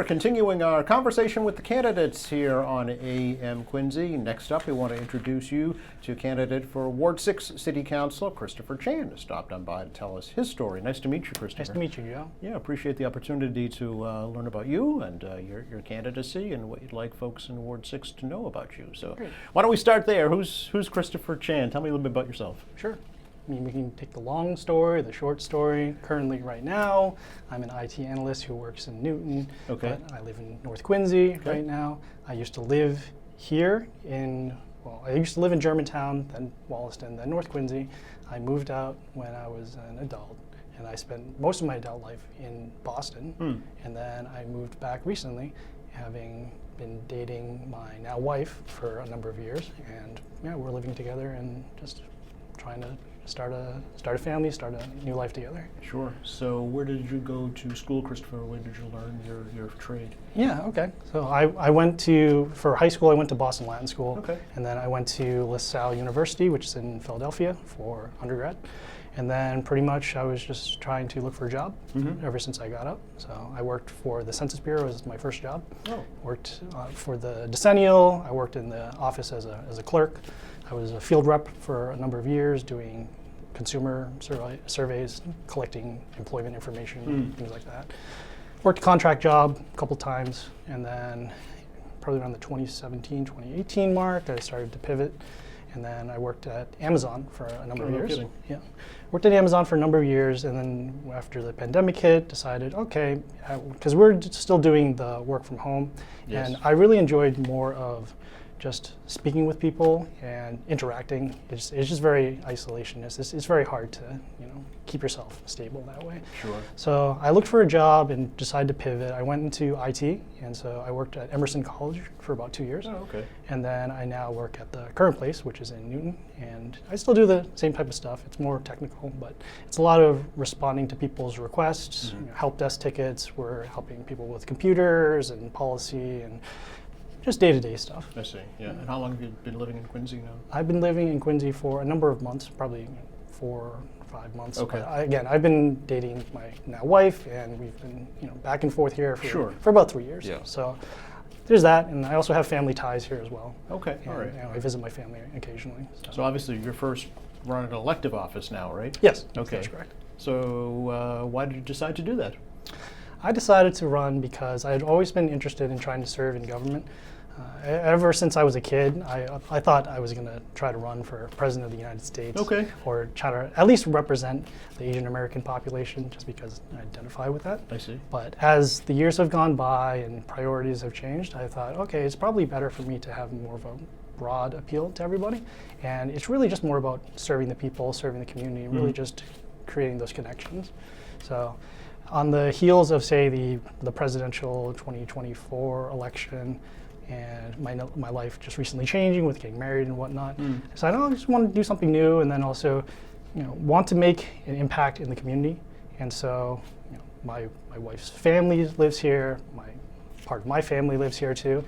We're continuing our conversation with the candidates here on AM Quincy. Next up, we want to introduce you to candidate for Ward 6 City Council, Christopher Chan, who stopped on by to tell us his story. Nice to meet you, Christopher. Nice to meet you, Joe. Yeah, appreciate the opportunity to learn about you and your candidacy and what you'd like folks in Ward 6 to know about you. So Great. why don't we start there? Who's Christopher Chan? Tell me a little bit about yourself. Sure. I mean, we can take the long story, the short story. Currently, right now, I'm an IT analyst who works in Newton. Okay. But I live in North Quincy Okay. right now. I used to live here I used to live in Germantown, then Wollaston, then North Quincy. I moved out when I was an adult, and I spent most of my adult life in Boston. And then I moved back recently, having been dating my now wife for a number of years. And yeah, we're living together and just trying to start a family, start a new life together. Sure. So where did you go to school, Christopher? Where did you learn your trade? Yeah, okay. So for high school, I went to Boston Latin School. Okay. And then I went to LaSalle University, which is in Philadelphia, for undergrad. And then pretty much I was just trying to look for a job ever since I got up. So I worked for the Census Bureau as my first job. Oh. Worked for the Decennial. I worked in the office as a clerk. I was a field rep for a number of years doing consumer surveys, collecting employment information, things like that. Worked a contract job a couple times, and then probably around the 2017, 2018 mark, I started to pivot. And then I worked at Amazon for a number of no years. kidding. Yeah, worked at Amazon for a number of years, and then after the pandemic hit, decided, okay, because we're still doing the work from home, Yes. and I really enjoyed more of just speaking with people and interacting. It's just very isolationist. It's very hard to keep yourself stable that way. Sure. So I looked for a job and decided to pivot. I went into IT, and so I worked at Emerson College for about 2 years. Oh, okay. And then I now work at the current place, which is in Newton, and I still do the same type of stuff. It's more technical, but it's a lot of responding to people's requests, help desk tickets. We're helping people with computers and policy and just day-to-day stuff. I see. Yeah. And how long have you been living in Quincy now? I've been living in Quincy for a number of months, probably 4 or 5 months. Okay. But I've been dating my now wife, and we've been back and forth here for about 3 years. Yeah. So there's that, and I also have family ties here as well. Okay. And, All right. I visit my family occasionally. So obviously you're first running an elective office now, right? Yes, Okay. that's correct. So why did you decide to do that? I decided to run because I had always been interested in trying to serve in government. Ever since I was a kid, I thought I was going to try to run for president of the United States. Okay. Or try to at least represent the Asian American population, just because I identify with that. I see. But as the years have gone by and priorities have changed, I thought, okay, it's probably better for me to have more of a broad appeal to everybody. And it's really just more about serving the people, serving the community, and really just creating those connections. So on the heels of, say, the presidential 2024 election, and my life just recently changing with getting married and whatnot, I decided, I just want to do something new, and then also want to make an impact in the community. And so my wife's family lives here, part of my family lives here too.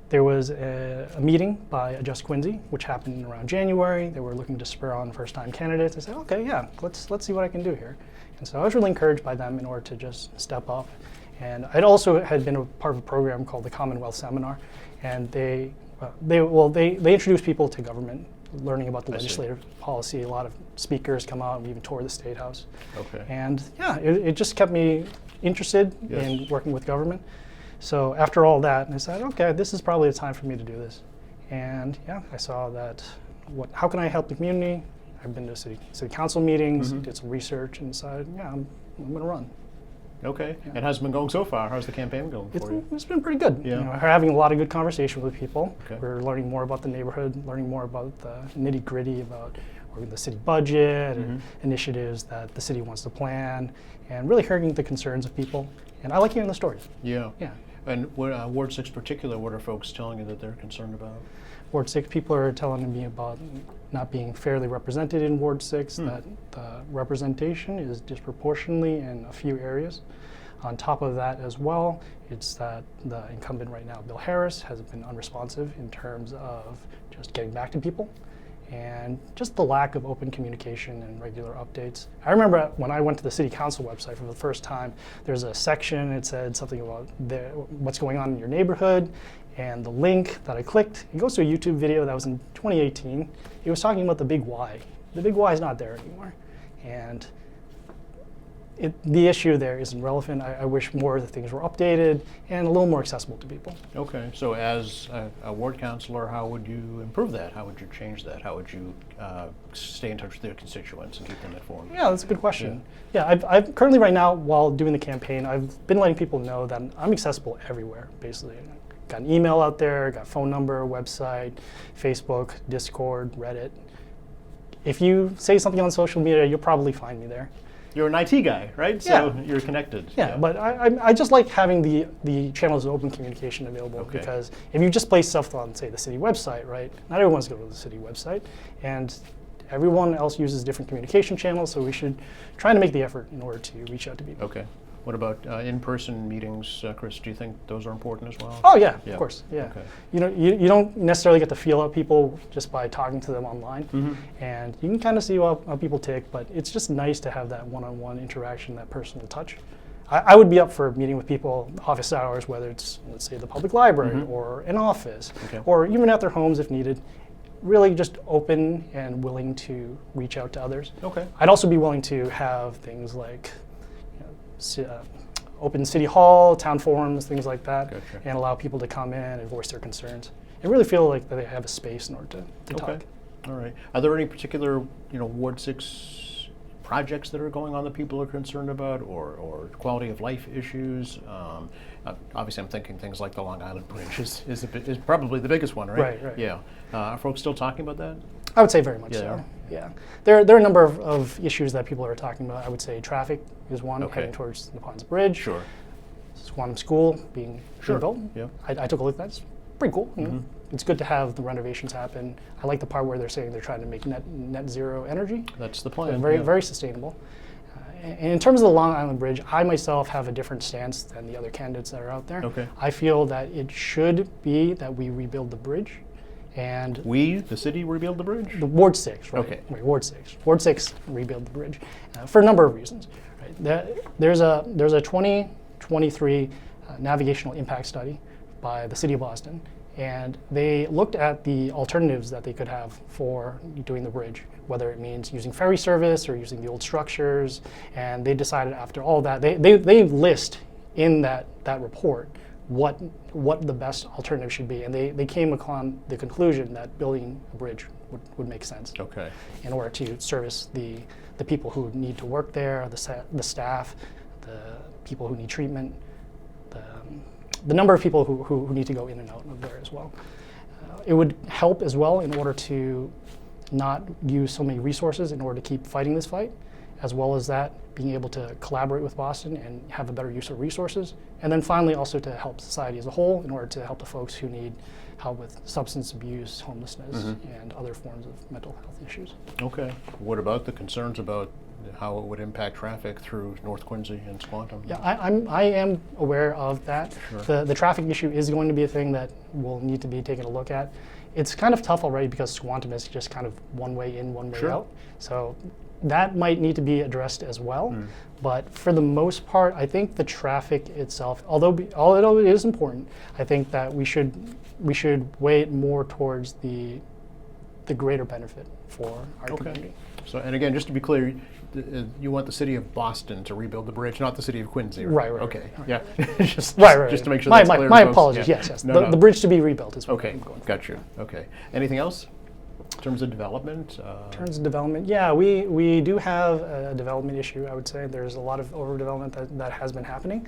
There was a meeting by Adjust Quincy, which happened around January. They were looking to spur on first-time candidates. I said, okay, yeah, let's see what I can do here. And so I was really encouraged by them in order to just step up. And I also had been a part of a program called the Commonwealth Seminar, and they introduce people to government, learning about the legislative policy. A lot of speakers come out, and we even tour the State House. Okay. And yeah, it just kept me interested in working with government. So after all that, I said, okay, this is probably the time for me to do this. And yeah, I saw that, how can I help the community? I've been to city council meetings, did some research, and decided, yeah, I'm going to run. Okay. Yeah. And how's it been going so far? How's the campaign going for you? It's been pretty good. Yeah. We're having a lot of good conversation with people. Okay. We're learning more about the neighborhood, learning more about the nitty-gritty about the city budget and initiatives that the city wants to plan, and really hearing the concerns of people. And I like hearing the stories. Yeah. Yeah. And Ward 6 in particular, what are folks telling you that they're concerned about? Ward 6 people are telling me about not being fairly represented in Ward 6, that the representation is disproportionately in a few areas. On top of that as well, it's that the incumbent right now, Bill Harris, has been unresponsive in terms of just getting back to people. and just the lack of open communication and regular updates. I remember when I went to the city council website for the first time, there's a section, it said something about what's going on in your neighborhood, and the link that I clicked, it goes to a YouTube video that was in 2018. It was talking about the Big Y. The Big Y is not there anymore. And the issue there isn't relevant. I wish more of the things were updated and a little more accessible to people. Okay, so as a ward councilor, how would you improve that? How would you change that? How would you stay in touch with your constituents and keep them informed? Yeah, that's a good question. Yeah, I've currently right now, while doing the campaign, I've been letting people know that I'm accessible everywhere, basically. Got an email out there, got a phone number, website, Facebook, Discord, Reddit. If you say something on social media, you'll probably find me there. You're an IT guy, right? Yeah. So you're connected. Yeah, but I just like having the channels of open communication available, Okay. because if you just place stuff on, say, the city website, right? Not everyone's going to the city website, and everyone else uses different communication channels, so we should try to make the effort in order to reach out to people. Okay. What about in-person meetings, Chris? Do you think those are important as well? Oh yeah, Yeah. of course, yeah. Okay. You don't necessarily get to feel out people just by talking to them online, and you can kind of see how people tick, but it's just nice to have that one-on-one interaction, that personal touch. I would be up for meeting with people office hours, whether it's, let's say, the public library or an office, Okay. or even at their homes if needed. Really just open and willing to reach out to others. Okay. I'd also be willing to have things like open city hall, town forums, things like that, Gotcha. and allow people to come in and voice their concerns and really feel like that they have a space in order to talk. Okay. All right. Are there any particular, Ward 6 projects that are going on that people are concerned about, or quality of life issues? Obviously, I'm thinking things like the Long Island Bridge is probably the biggest one, right? Right. Yeah. Are folks still talking about that? I would say very much Yeah, they so. are. Yeah, there are a number of issues that people are talking about. I would say traffic is one, Okay. heading towards the Ponds Bridge. Sure. Squantum School being Sure. rebuilt. Yeah. I took a look at that. It's pretty cool. You know? It's good to have the renovations happen. I like the part where they're saying they're trying to make net zero energy. That's the plan. Very, yeah. very sustainable. And in terms of the Long Island Bridge, I myself have a different stance than the other candidates that are out there. Okay. I feel that it should be that we rebuild the bridge, and The city, rebuild the bridge? the Ward 6, right? Okay. Right, Ward 6. Ward 6 rebuild the bridge for a number of reasons. Right? There's a 2023 navigational impact study by the City of Boston, and they looked at the alternatives that they could have for doing the bridge, whether it means using ferry service or using the old structures, and they decided after all that, they list in that report what the best alternative should be, and they came upon the conclusion that building a bridge would make sense Okay. in order to service the people who need to work there, the staff, the people who need treatment, the number of people who need to go in and out of there as well. It would help as well in order to not use so many resources in order to keep fighting this fight, as well as that being able to collaborate with Boston and have a better use of resources. And then finally also to help society as a whole in order to help the folks who need help with substance abuse, homelessness, and other forms of mental health issues. Okay. What about the concerns about how it would impact traffic through North Quincy and Squantum? Yeah, I am aware of that. Sure. The traffic issue is going to be a thing that will need to be taken a look at. It's kind of tough already because Squantum is just kind of one way in, one way Sure. out. So that might need to be addressed as well. But for the most part, I think the traffic itself, although it is important, I think that we should weigh it more towards the greater benefit for our community. So, and again, just to be clear, you want the city of Boston to rebuild the bridge, not the city of Quincy, right? Right. Okay. Right. Yeah. just to make sure my, that's my, clear. to my folks. apologies. Yeah. Yes. No, The bridge to be rebuilt is what Okay. I'm going for. Got you. Okay. Anything else in terms of development? In terms of development, yeah, we do have a development issue, I would say. There's a lot of overdevelopment that has been happening.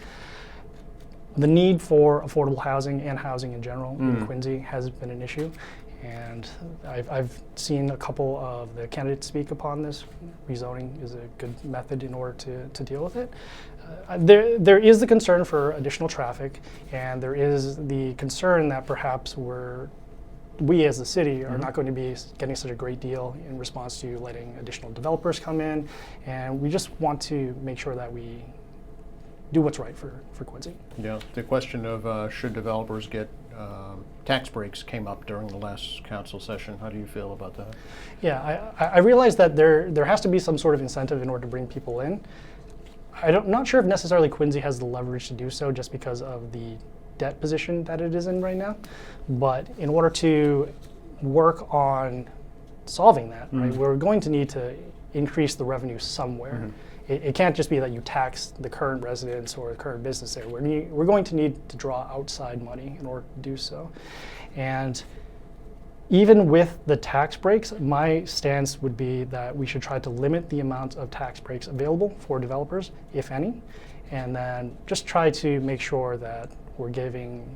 The need for affordable housing and housing in general in Quincy has been an issue. And I've seen a couple of the candidates speak upon this. Rezoning is a good method in order to deal with it. There is the concern for additional traffic, and there is the concern that perhaps we as the city are not going to be getting such a great deal in response to letting additional developers come in, and we just want to make sure that we do what's right for Quincy. Yeah, the question of should developers get tax breaks came up during the last council session. How do you feel about that? Yeah, I realize that there has to be some sort of incentive in order to bring people in. I'm not sure if necessarily Quincy has the leverage to do so just because of the debt position that it is in right now. But in order to work on solving that, right, we're going to need to increase the revenue somewhere. It can't just be that you tax the current residents or the current business there. We're going to need to draw outside money in order to do so. And even with the tax breaks, my stance would be that we should try to limit the amount of tax breaks available for developers, if any, and then just try to make sure that we're giving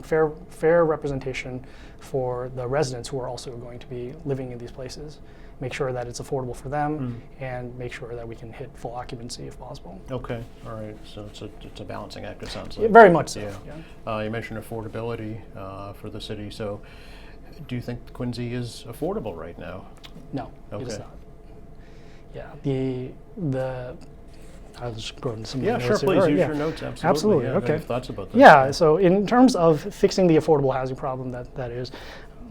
fair representation for the residents who are also going to be living in these places. Make sure that it's affordable for them, and make sure that we can hit full occupancy if possible. Okay, all right. So it's a balancing act, it sounds like. Very much so. Yeah. You mentioned affordability for the city. So, do you think Quincy is affordable right now? No, it is Okay. not. Yeah, I'll just go into some of the Yeah, notes sure. here. Please Right, use yeah. your notes. Absolutely. Absolutely, Yeah, okay. Any thoughts about that? Yeah, so in terms of fixing the affordable housing problem, that is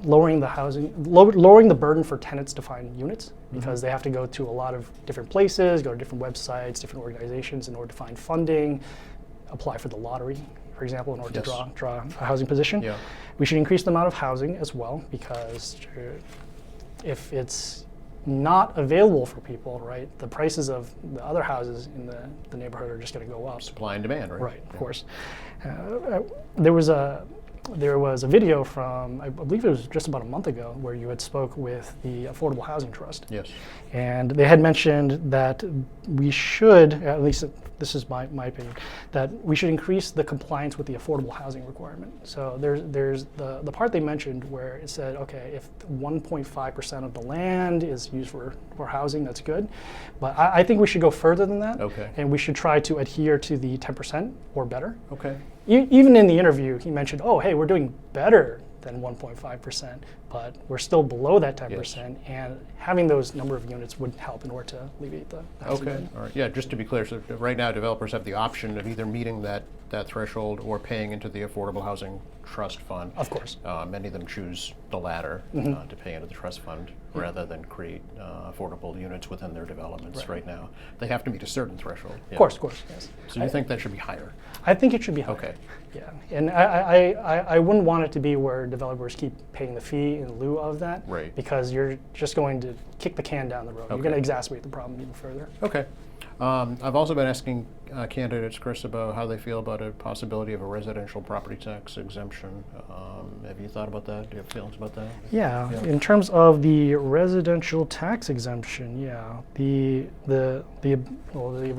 lowering the burden for tenants to find units, because they have to go to a lot of different places, go to different websites, different organizations in order to find funding, apply for the lottery, for example, in order Yes. to draw a housing position. Yeah. We should increase the amount of housing as well, because if it's not available for people, right, the prices of the other houses in the neighborhood are just going to go up. Supply and demand, right? Right, of course. There was a video from, I believe it was just about a month ago, where you had spoke with the Affordable Housing Trust. Yes. And they had mentioned that we should, at least this is my opinion, that we should increase the compliance with the affordable housing requirement. So there's the part they mentioned where it said, okay, if 1.5% of the land is used for housing, that's good. But I think we should go further than that. Okay. And we should try to adhere to the 10% or better. Okay. Even in the interview, he mentioned, oh, hey, we're doing better than 1.5%, but we're still below that 10%, and having those number of units would help in order to alleviate the housing Okay. burden. All right. Yeah. Just to be clear, so right now developers have the option of either meeting that threshold or paying into the Affordable Housing Trust Fund. Of course. Many of them choose the latter to pay into the trust fund rather than create affordable units within their developments right now. They have to meet a certain threshold. Yeah. Of course, yes. So you think that should be higher? I think it should be higher. Okay. Yeah, and I wouldn't want it to be where developers keep paying the fee in lieu of that. Right. Because you're just going to kick the can down the road. You're Okay. going to exacerbate the problem even further. Okay. I've also been asking candidates, Chris, about how they feel about a possibility of a residential property tax exemption. Have you thought about that? Do you have feelings about that? Yeah, in terms of the residential tax exemption, yeah, the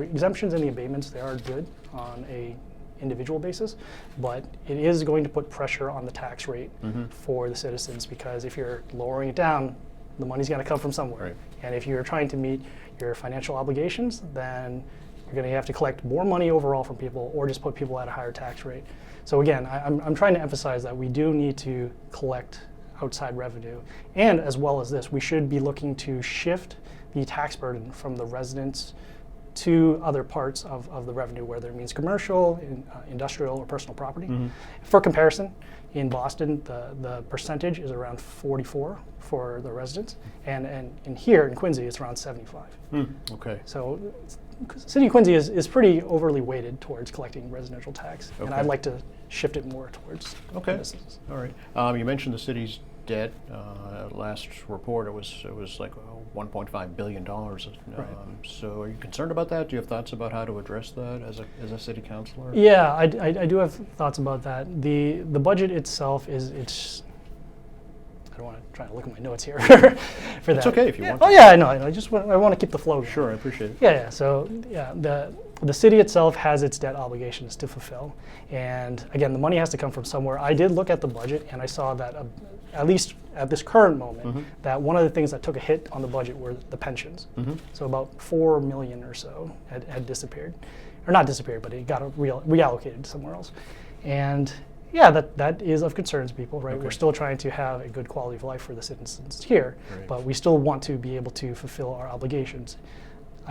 exemptions and the abatements, they are good on a individual basis, but it is going to put pressure on the tax rate for the citizens, because if you're lowering it down, the money's going to come from somewhere. Right. And if you're trying to meet your financial obligations, then you're going to have to collect more money overall from people, or just put people at a higher tax rate. So again, I'm trying to emphasize that we do need to collect outside revenue, and as well as this, we should be looking to shift the tax burden from the residents to other parts of the revenue, whether it means commercial, industrial, or personal property. For comparison, in Boston, the percentage is around 44 for the residents, and in here in Quincy, it's around 75. Okay. So City of Quincy is pretty overly weighted towards collecting residential tax, and Okay. I'd like to shift it more towards Okay. businesses. All right. You mentioned the city's debt. Last report, it was like $1.5 billion. So are you concerned about that? Do you have thoughts about how to address that as a city councilor? Yeah, I do have thoughts about that. The budget itself it's. I don't want to try to look at my notes here for that. It's okay if you want to. Oh yeah, I know. I want to keep the flow going. Sure, I appreciate it. Yeah. So yeah, the city itself has its debt obligations to fulfill, and again, the money has to come from somewhere. I did look at the budget, and I saw that at least at this current moment, that one of the things that took a hit on the budget were the pensions. So about $4 million or so had disappeared, or not disappeared, but it got reallocated somewhere else, and. Yeah, that is of concern to people, right? Okay. We're still trying to have a good quality of life for the citizens here, Right. but we still want to be able to fulfill our obligations.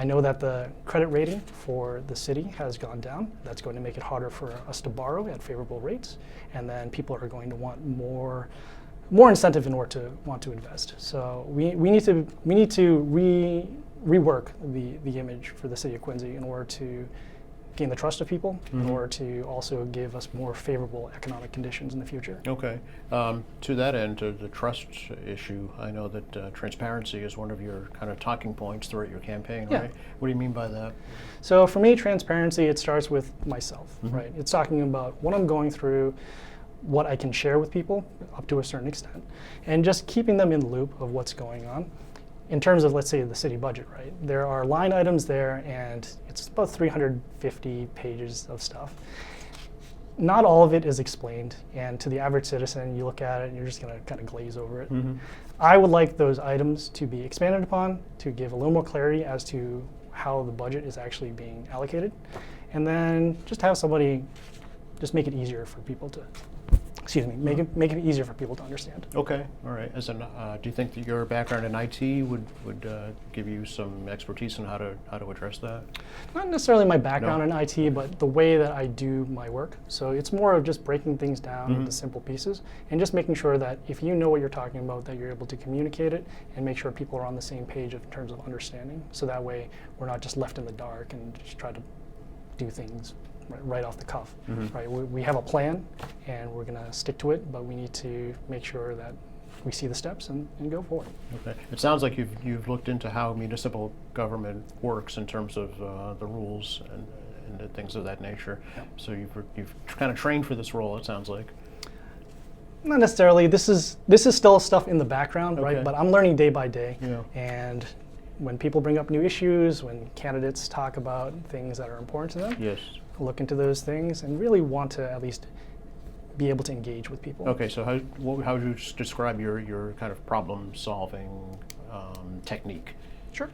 I know that the credit rating for the city has gone down. That's going to make it harder for us to borrow at favorable rates, and then people are going to want more incentive in order to want to invest. So we need to rework the image for the city of Quincy in order to gain the trust of people, in order to also give us more favorable economic conditions in the future. Okay. To that end, to the trust issue, I know that transparency is one of your kind of talking points throughout your campaign, Yeah. right? What do you mean by that? So for me, transparency, it starts with myself, right? It's talking about what I'm going through, what I can share with people up to a certain extent, and just keeping them in the loop of what's going on. In terms of, let's say, the city budget, right? There are line items there, and it's about 350 pages of stuff. Not all of it is explained, and to the average citizen, you look at it and you're just gonna kind of glaze over it. I would like those items to be expanded upon, to give a little more clarity as to how the budget is actually being allocated, and then just have somebody just make it easier for people to, make it easier for people to understand. Okay, all right. As an, do you think that your background in IT would give you some expertise on how to address that? Not necessarily my background in IT, but the way that I do my work. So it's more of just breaking things down into simple pieces and just making sure that if you know what you're talking about, that you're able to communicate it and make sure people are on the same page in terms of understanding. So that way we're not just left in the dark and just try to do things right off the cuff. Right? We have a plan and we're going to stick to it, but we need to make sure that we see the steps and go forward. Okay. It sounds like you've looked into how municipal government works in terms of the rules and things of that nature. Yep. So you've kind of trained for this role, it sounds like. Not necessarily. This is still stuff in the background, Okay. right? But I'm learning day by day. Yeah. And when people bring up new issues, when candidates talk about things that are important to them, Yes. look into those things and really want to at least be able to engage with people. Okay, so how would you describe your kind of problem-solving technique? Sure.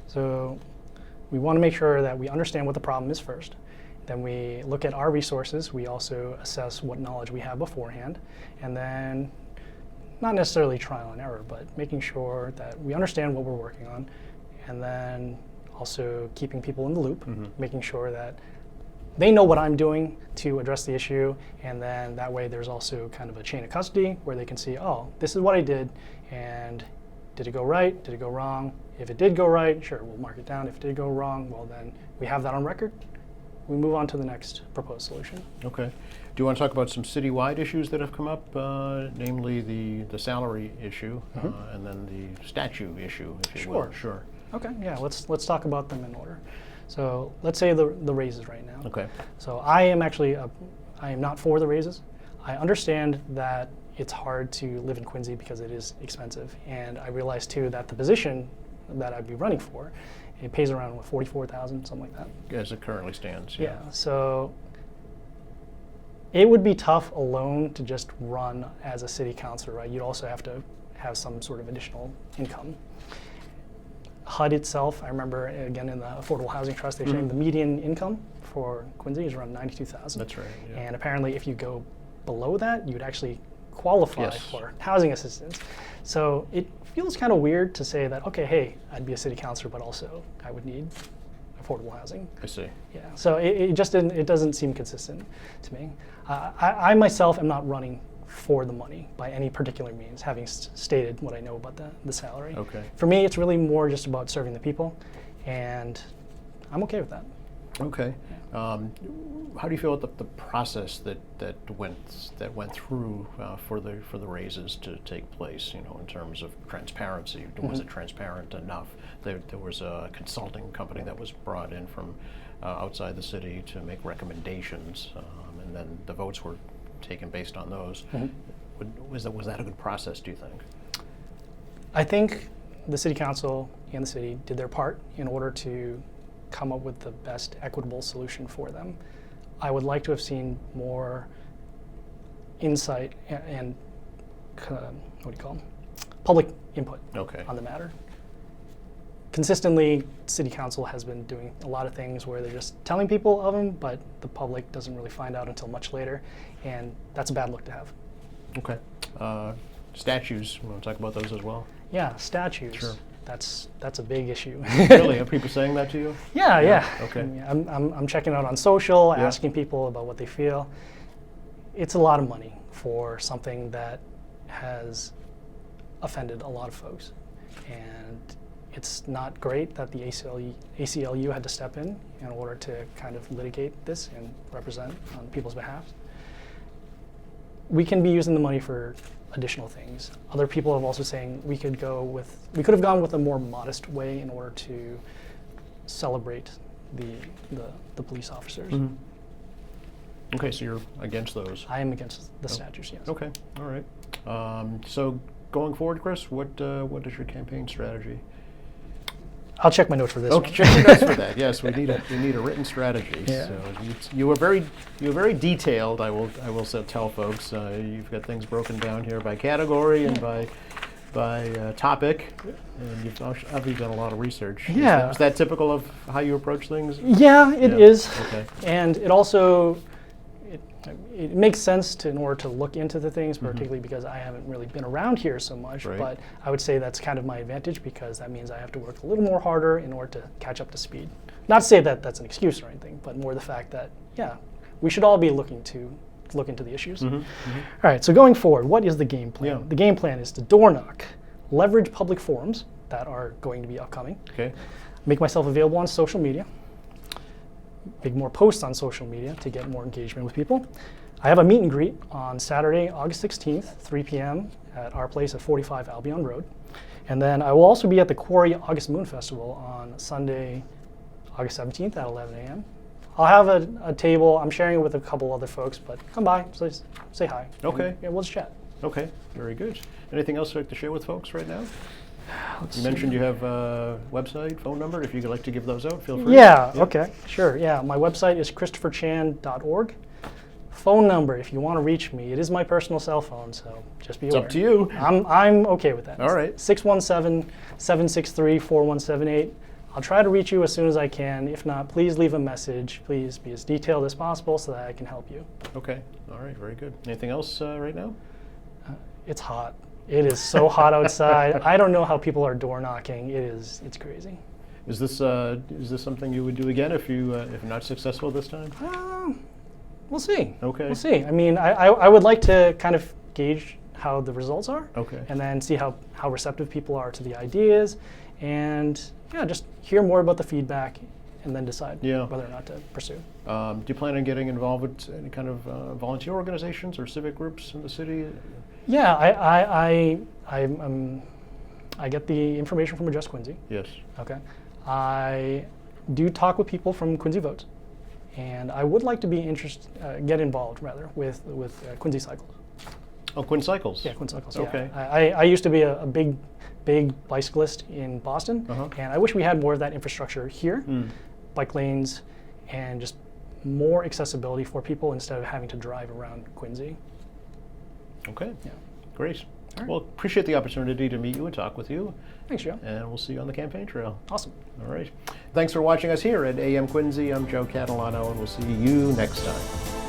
So we want to make sure that we understand what the problem is first. Then we look at our resources. We also assess what knowledge we have beforehand. And then not necessarily trial and error, but making sure that we understand what we're working on. And then also keeping people in the loop, making sure that they know what I'm doing to address the issue, and then that way there's also kind of a chain of custody where they can see, oh, this is what I did, and did it go right? Did it go wrong? If it did go right, sure, we'll mark it down. If it did go wrong, well then we have that on record. We move on to the next proposed solution. Okay. Do you want to talk about some citywide issues that have come up, namely the salary issue and then the statue issue, if you will? Sure. Okay, yeah, let's talk about them in order. So let's say the raises right now. Okay. So I am not for the raises. I understand that it's hard to live in Quincy because it is expensive, and I realize too that the position that I'd be running for, it pays around what, $44,000, something like that. As it currently stands. Yeah. So it would be tough alone to just run as a city councilor, right? You'd also have to have some sort of additional income. HUD itself, I remember again in the Affordable Housing Trust, they're saying the median income for Quincy is around $92,000. That's right. Yeah. And apparently, if you go below that, you'd actually qualify Yes. for housing assistance. So it feels kind of weird to say that, okay, hey, I'd be a city councilor, but also I would need affordable housing. I see. Yeah. So it just it doesn't seem consistent to me. I myself am not running for the money by any particular means, having stated what I know about the salary. Okay. For me, it's really more just about serving the people, and I'm okay with that. Okay. How do you feel about the process that went through for the raises to take place? You know, in terms of transparency, was it transparent enough? There was a consulting company that was brought in from outside the city to make recommendations, and then the votes were taken based on those. Was that a good process, do you think? I think the city council and the city did their part in order to come up with the best equitable solution for them. I would like to have seen more insight and public input Okay. on the matter. Consistently, city council has been doing a lot of things where they're just telling people of them, but the public doesn't really find out until much later, and that's a bad look to have. Okay. Statues, you want to talk about those as well? Yeah, statues. Sure. that's a big issue. Really? Are people saying that to you? Yeah, yeah. Okay. I mean, I'm checking out on social, Yeah. asking people about what they feel. It's a lot of money for something that has offended a lot of folks, and it's not great that the ACLU had to step in order to kind of litigate this and represent on people's behalf. We can be using the money for additional things. Other people have also saying we could have gone with a more modest way in order to celebrate the police officers. Mm-hmm. Okay, so you're against those. I am against the statutes, yes. Okay, all right. So going forward, Chris, what is your campaign strategy? I'll check my notes for this Okay, one. check your notes for that. Yes, we need a written strategy. Yeah. So you were very detailed. I will tell folks. You've got things broken down here by category and by topic, and you've obviously done a lot of research. Yeah. Is that typical of how you approach things? Yeah, it Yeah. is. Okay. And it also it makes sense in order to look into the things, particularly because I haven't really been around here so much. Right. But I would say that's kind of my advantage because that means I have to work a little more harder in order to catch up to speed. Not to say that that's an excuse or anything, but more the fact that we should all be looking to look into the issues. All right, so going forward, what is the game plan? Yeah. The game plan is to door knock, leverage public forums that are going to be upcoming, Okay. make myself available on social media, make more posts on social media to get more engagement with people. I have a meet and greet on Saturday, August 16th, 3 p.m. at our place at 45 Albion Road. And then I will also be at the Quarry August Moon Festival on Sunday, August 17th at 11 a.m. I'll have a table. I'm sharing it with a couple other folks, but come by, say hi. Okay. And, we'll just chat. Okay. Very good. Anything else you'd like to share with folks right now? Let's You see. mentioned you have a website, phone number. If you'd like to give those out, feel free. Yeah, Yep. okay, sure. Yeah, my website is christopherchan.org. Phone number, if you want to reach me, it is my personal cell phone, so just be It's aware. up to you. I'm okay with that. All right. 617-763-4178. I'll try to reach you as soon as I can. If not, please leave a message. Please be as detailed as possible so that I can help you. Okay. All right. Very good. Anything else right now? It's hot. It is so hot outside. I don't know how people are door knocking. It's crazy. Is this something you would do again if if not successful this time? We'll see. Okay. We'll see. I mean, I would like to kind of gauge how the results are. Okay. And then see how receptive people are to the ideas, and just hear more about the feedback, and then decide whether or not to pursue. Do you plan on getting involved with any kind of volunteer organizations or civic groups in the city? Yeah, I get the information from Adjust Quincy. Yes. Okay. I do talk with people from Quincy Votes, and I would like to be get involved rather with Quincy Cycles. Oh, Quinn Cycles. Yeah, Quincy Cycles. Okay. Yeah. I used to be a big bicyclist in Boston, Uh-huh. and I wish we had more of that infrastructure here, bike lanes, and just more accessibility for people instead of having to drive around Quincy. Okay. Yeah. Great. All right. Well, appreciate the opportunity to meet you and talk with you, Thanks, Joe. and we'll see you on the campaign trail. Awesome. All right. Thanks for watching us here at AM Quincy. I'm Joe Catalano, and we'll see you next time.